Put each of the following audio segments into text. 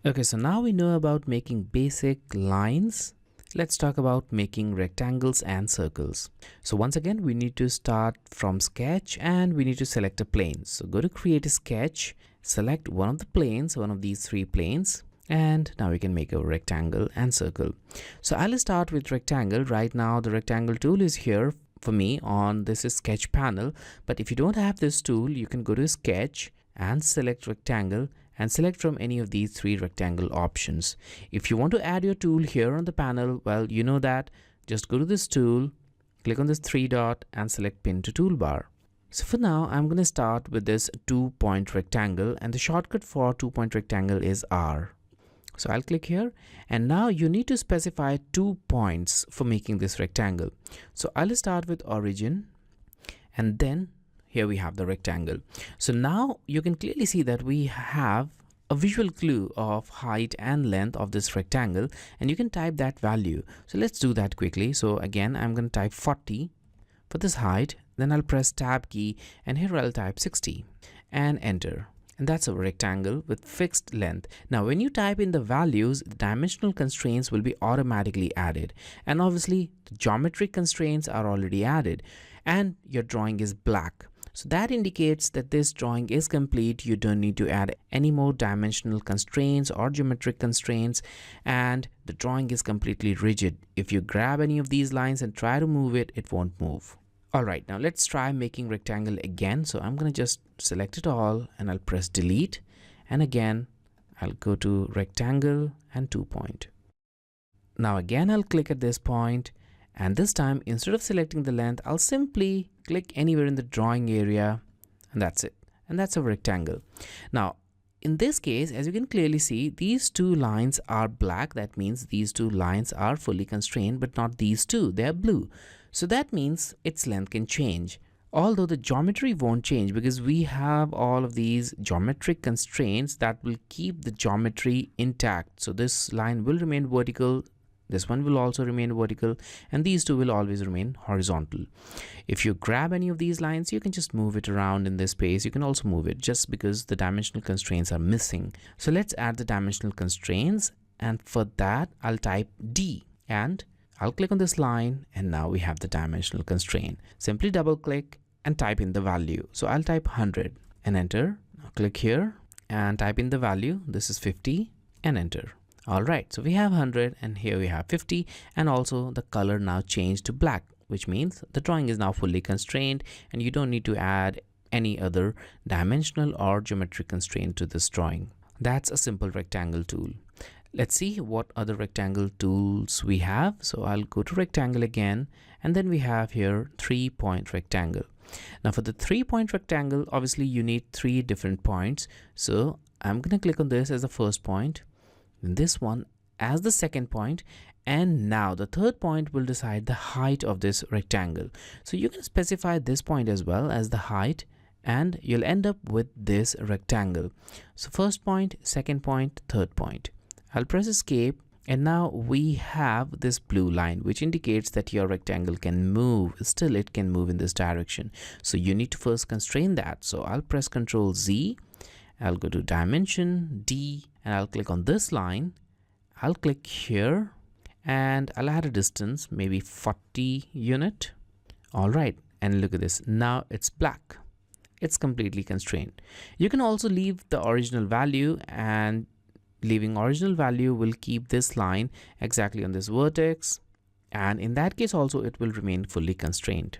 Okay, so now we know about making basic lines. Let's talk about making rectangles and circles. So once again, we need to start from sketch and we need to select a plane. So go to create a sketch, select one of the planes, one of these three planes, and now we can make a rectangle and circle. So I'll start with rectangle. Right now the rectangle tool is here for me on this is sketch panel, but if you don't have this tool, you can go to sketch and select rectangle and select from any of these three rectangle options. If you want to add your tool here on the panel, well, you know that, just go to this tool, click on this three dot and select pin to toolbar. So for now, I'm going to start with this 2-point rectangle, and the shortcut for 2-point rectangle is R. So I'll click here, and now you need to specify 2 points for making this rectangle. So I'll start with origin, and then here we have the rectangle. So now you can clearly see that we have a visual clue of height and length of this rectangle, and you can type that value. So let's do that quickly. So again, I'm going to type 40 for this height, then I'll press tab key, and here I'll type 60 and enter. And that's a rectangle with fixed length. Now when you type in the values, the dimensional constraints will be automatically added, and obviously the geometric constraints are already added, and your drawing is black. So that indicates that this drawing is complete. You don't need to add any more dimensional constraints or geometric constraints, and the drawing is completely rigid. If you grab any of these lines and try to move it, it won't move. Alright, now let's try making rectangle again. So I'm going to just select it all and I'll press delete, and again I'll go to rectangle and 2-point. Now again I'll click at this point, and this time instead of selecting the length, I'll simply click anywhere in the drawing area, and that's it. And that's a rectangle. Now in this case, as you can clearly see, these two lines are black. That means these two lines are fully constrained, but not these two. They are blue. So that means its length can change, although the geometry won't change because we have all of these geometric constraints that will keep the geometry intact. So this line will remain vertical, this one will also remain vertical, and these two will always remain horizontal. If you grab any of these lines, you can just move it around in this space. You can also move it just because the dimensional constraints are missing. So let's add the dimensional constraints, and for that I'll type D and I'll click on this line, and now we have the dimensional constraint. Simply double click and type in the value. So I'll type 100 and enter. Now click here and type in the value. This is 50 and enter. Alright, so we have 100 and here we have 50, and also the color now changed to black, which means the drawing is now fully constrained and you don't need to add any other dimensional or geometric constraint to this drawing. That's a simple rectangle tool. Let's see what other rectangle tools we have. So I'll go to rectangle again, and then we have here 3-point rectangle. Now for the 3-point rectangle, obviously you need 3 different points. So I'm going to click on this as the first point, then this one as the second point, and now the third point will decide the height of this rectangle. So you can specify this point as well as the height, and you'll end up with this rectangle. So first point, second point, third point. I'll press escape, and now we have this blue line which indicates that your rectangle can move. Still it can move in this direction, so you need to first constrain that. So I'll press Ctrl Z, I'll go to dimension D, and I'll click on this line. I'll click here and I'll add a distance, maybe 40 unit. Alright, and look at this, now it's black. It's completely constrained. You can also leave the original value, and leaving original value will keep this line exactly on this vertex, and in that case also it will remain fully constrained.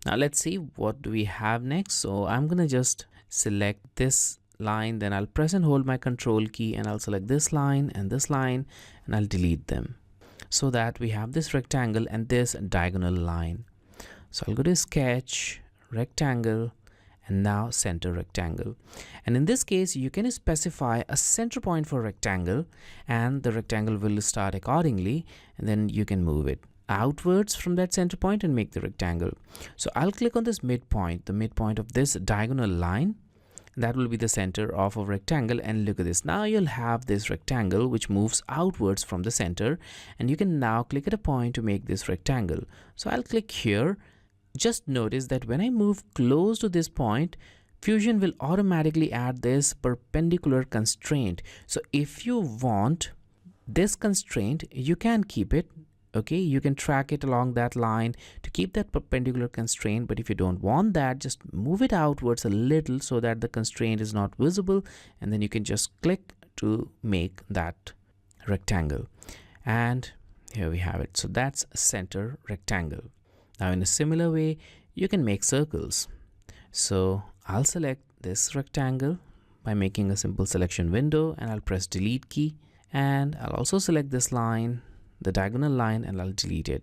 Now let's see what do we have next. So I'm gonna just select this line, then I'll press and hold my control key, and I'll select this line, and I'll delete them so that we have this rectangle and this diagonal line. So I'll go to sketch, rectangle, and now center rectangle, and in this case you can specify a center point for rectangle, and the rectangle will start accordingly, and then you can move it outwards from that center point and make the rectangle. So I'll click on this midpoint, the midpoint of this diagonal line, that will be the center of a rectangle, and look at this, now you'll have this rectangle which moves outwards from the center, and you can now click at a point to make this rectangle. So I'll click here. Just notice that when I move close to this point, Fusion will automatically add this perpendicular constraint. So if you want this constraint, you can keep it. Okay, you can track it along that line to keep that perpendicular constraint, but if you don't want that, just move it outwards a little so that the constraint is not visible, and then you can just click to make that rectangle. And here we have it. So that's center rectangle. Now in a similar way, you can make circles. So I'll select this rectangle by making a simple selection window, and I'll press delete key, and I'll also select this line, the diagonal line, and I'll delete it.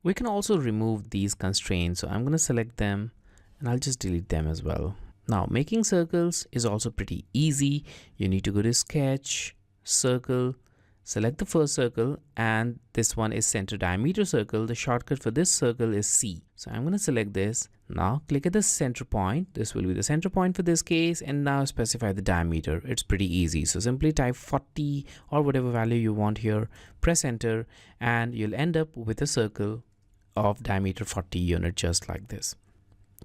We can also remove these constraints, so I'm going to select them and I'll just delete them as well. Now making circles is also pretty easy. You need to go to sketch, circle, select the first circle, and this one is center diameter circle. The shortcut for this circle is C. So I'm going to select this. Now click at the center point. This will be the center point for this case, and now specify the diameter. It's pretty easy. So simply type 40 or whatever value you want here, press enter, and you'll end up with a circle of diameter 40 unit, just like this.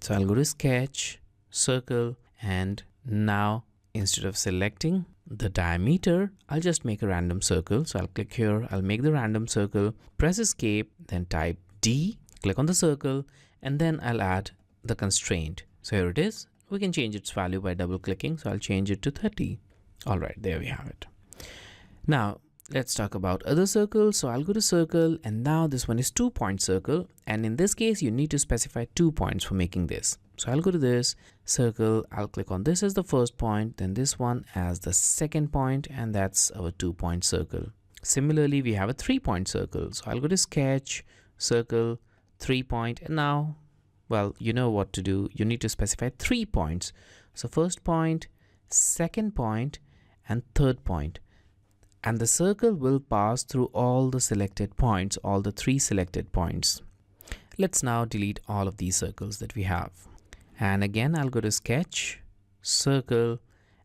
So I'll go to sketch, circle, and now instead of selecting the diameter, I'll just make a random circle. So I'll click here, I'll make the random circle, press escape, then type D, click on the circle, and then I'll add the constraint. So here it is. We can change its value by double clicking. So I'll change it to 30. All right, there we have it. Now let's talk about other circles. So I'll go to circle, and now this one is 2-point circle. And in this case, you need to specify 2 points for making this. So I'll go to this circle, I'll click on this as the first point, then this one as the second point, and that's our 2-point circle. Similarly, we have a 3-point circle. So I'll go to sketch, circle, 3-point, and now, well, you know what to do. You need to specify 3 points. So first point, second point, and third point. And the circle will pass through all the selected points, all the 3 selected points. Let's now delete all of these circles that we have. And again, I'll go to sketch, circle,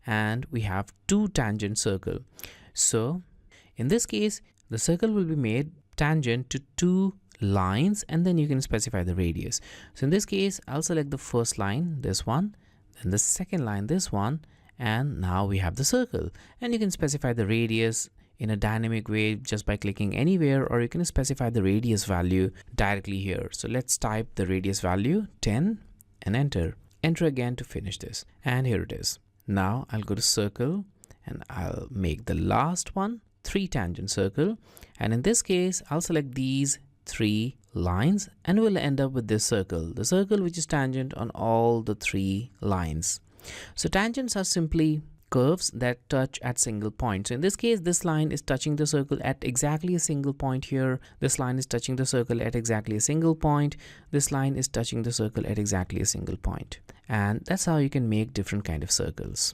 and we have 2 tangent circle. So in this case, the circle will be made tangent to 2 lines, and then you can specify the radius. So in this case, I'll select the first line, this one, then the second line, this one, and now we have the circle. And you can specify the radius in a dynamic way just by clicking anywhere, or you can specify the radius value directly here. So let's type the radius value 10 and enter again to finish this, and here it is. Now I'll go to circle, and I'll make the last one 3 tangent circle, and in this case I'll select these 3 lines, and we'll end up with this circle, the circle which is tangent on all the 3 lines. So tangents are simply curves that touch at single points. So in this case, this line is touching the circle at exactly a single point here. This line is touching the circle at exactly a single point. This line is touching the circle at exactly a single point. And that's how you can make different kind of circles.